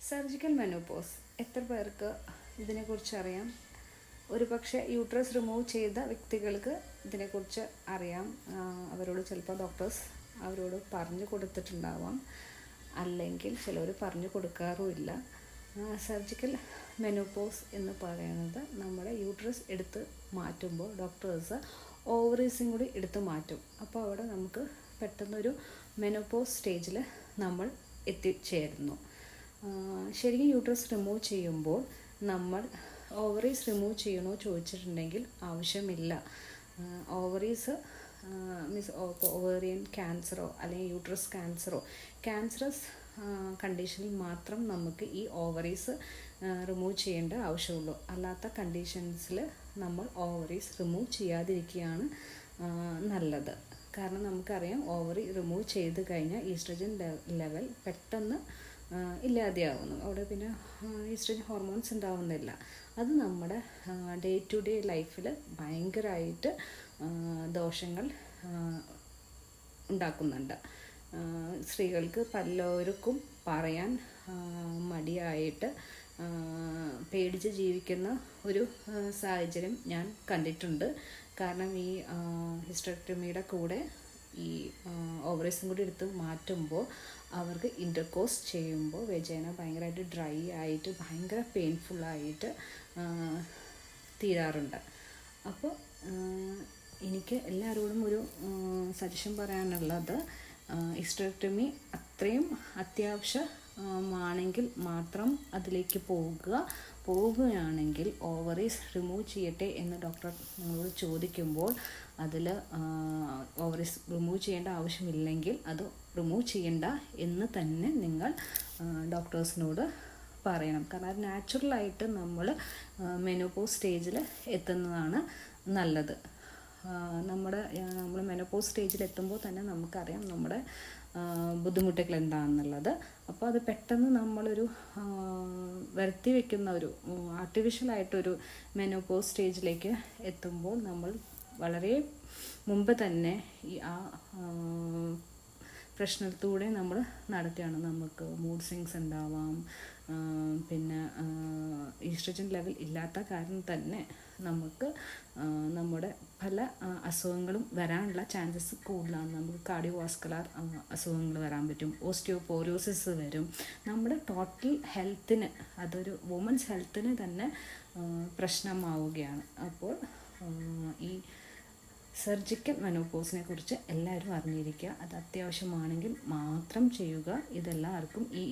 Surgical menopause എത്ര പേർക്ക് ഇതിനെക്കുറിച്ച് അറിയാം? ഒരുപക്ഷെ യൂട്രസ് റിമൂവ് ചെയ്ത വ്യക്തികൾക്ക് ഇതിനെക്കുറിച്ച് അറിയാം. അവരോട് ചിലപ്പോൾ ഡോക്ടേഴ്സ് അവരോട് പറഞ്ഞു കൊടുത്തിട്ടുണ്ടാവാം, അല്ലെങ്കിൽ ചിലർ പറഞ്ഞു കൊടുക്കാറുമില്ല. സർജിക്കൽ മെനോപോസ് എന്ന് പറയുന്നത് നമ്മുടെ യൂട്രസ് എടുത്ത് മാറ്റുമ്പോൾ ഡോക്ടേഴ്സ് ഓവറീസും കൂടി എടുത്ത് മാറ്റും. അപ്പോൾ അവിടെ നമുക്ക് പെട്ടെന്നൊരു മെനോപോസ് സ്റ്റേജിൽ നമ്മൾ എത്തിച്ചേരുന്നു. ശരിക്കും യൂട്രസ് റിമൂവ് ചെയ്യുമ്പോൾ നമ്മൾ ഓവറീസ് റിമൂവ് ചെയ്യണോ ചോദിച്ചിട്ടുണ്ടെങ്കിൽ ആവശ്യമില്ല. ഓവറീസ് മീൻസ് ഓവേറിയൻ ക്യാൻസറോ അല്ലെങ്കിൽ യൂട്രസ് ക്യാൻസറസ് കണ്ടീഷനിൽ മാത്രം നമുക്ക് ഈ ഓവറീസ് റിമൂവ് ചെയ്യേണ്ട ആവശ്യമുള്ളൂ. അല്ലാത്ത കണ്ടീഷൻസിൽ നമ്മൾ ഓവറീസ് റിമൂവ് ചെയ്യാതിരിക്കുകയാണ് നല്ലത്. കാരണം നമുക്കറിയാം, ഓവറി റിമൂവ് ചെയ്ത് കഴിഞ്ഞാൽ ഈസ്ട്രജൻ ലെവൽ പെട്ടെന്ന് ഇല്ലാതെയാവുന്നു. അവിടെ പിന്നെ ഈസ്ട്രജൻ ഹോർമോൺസ് ഉണ്ടാവുന്നില്ല. അത് നമ്മുടെ ഡേ ടു ഡേ ലൈഫിൽ ഭയങ്കരമായിട്ട് ദോഷങ്ങൾ ഉണ്ടാക്കുന്നുണ്ട്. സ്ത്രീകൾക്ക് പലർക്കും പറയാൻ മടിയായിട്ട് പേടിച്ച് ജീവിക്കുന്ന ഒരു സാഹചര്യം ഞാൻ കണ്ടിട്ടുണ്ട്. കാരണം ഈ ഹിസ്റ്ററക്ടമിയുടെ കൂടെ ഈ ഓവറീസും കൂടി എടുത്ത് മാറ്റുമ്പോൾ അവർക്ക് ഇൻ്റർകോഴ്സ് ചെയ്യുമ്പോൾ വെജൈന ഭയങ്കരമായിട്ട് ഡ്രൈ ആയിട്ട് ഭയങ്കര പെയിൻഫുള്ളായിട്ട് തീരാറുണ്ട്. അപ്പോൾ എനിക്ക് എല്ലാവരോടും ഒരു സജഷൻ പറയാനുള്ളത്, ഹിസ്റ്ററക്ടമി അത്രയും അത്യാവശ്യമാണെങ്കിൽ മാത്രം അതിലേക്ക് പോവുകയാണെങ്കിൽ ഓവറീസ് റിമൂവ് ചെയ്യട്ടെ എന്ന് ഡോക്ടർ നിങ്ങളോട് ചോദിക്കുമ്പോൾ അതിൽ ഓവറീസ് റിമൂവ് ചെയ്യേണ്ട ആവശ്യമില്ലെങ്കിൽ അത് റിമൂവ് ചെയ്യണ്ട എന്ന് തന്നെ നിങ്ങൾ ഡോക്ടേഴ്സിനോട് പറയണം. കാരണം അത് നാച്ചുറലായിട്ട് നമ്മൾ മെനോപോസ് സ്റ്റേജിൽ എത്തുന്നതാണ് നല്ലത്. നമ്മൾ മെനോപോസ് സ്റ്റേജിൽ എത്തുമ്പോൾ തന്നെ നമുക്കറിയാം നമ്മുടെ ബുദ്ധിമുട്ടുകൾ എന്താണെന്നുള്ളത്. അപ്പോൾ അത് പെട്ടെന്ന് നമ്മളൊരു വരുത്തി വയ്ക്കുന്ന ഒരു ആർട്ടിഫിഷ്യലായിട്ടൊരു മെനോപോസ് സ്റ്റേജിലേക്ക് എത്തുമ്പോൾ നമ്മൾ വളരെ മുമ്പ് തന്നെ ഈ പ്രശ്നത്തിലൂടെ നമ്മൾ നടക്കുകയാണ്. നമുക്ക് മൂഡ് സ്വിങ്സ് ഉണ്ടാവാം. പിന്നെ ഈസ്ട്രജൻ ലെവൽ ഇല്ലാത്ത കാരണം തന്നെ നമുക്ക് നമ്മുടെ പല അസുഖങ്ങളും വരാനുള്ള ചാൻസസ് കൂടുതലാണ്. നമുക്ക് കാർഡിയോവാസ്കുലർ അസുഖങ്ങൾ വരാൻ പറ്റും, ഓസ്റ്റിയോപോരോസിസ് വരും. നമ്മുടെ ടോട്ടൽ ഹെൽത്തിന്, അതൊരു വുമൻസ് ഹെൽത്തിന് തന്നെ പ്രശ്നമാവുകയാണ്. അപ്പോൾ ഈ സർജിക്കൽ മെനോപോസിനെ കുറിച്ച് എല്ലാവരും അറിഞ്ഞിരിക്കുക. അത് അത്യാവശ്യമാണെങ്കിൽ മാത്രം ചെയ്യുക. ഇതെല്ലാവർക്കും ഈ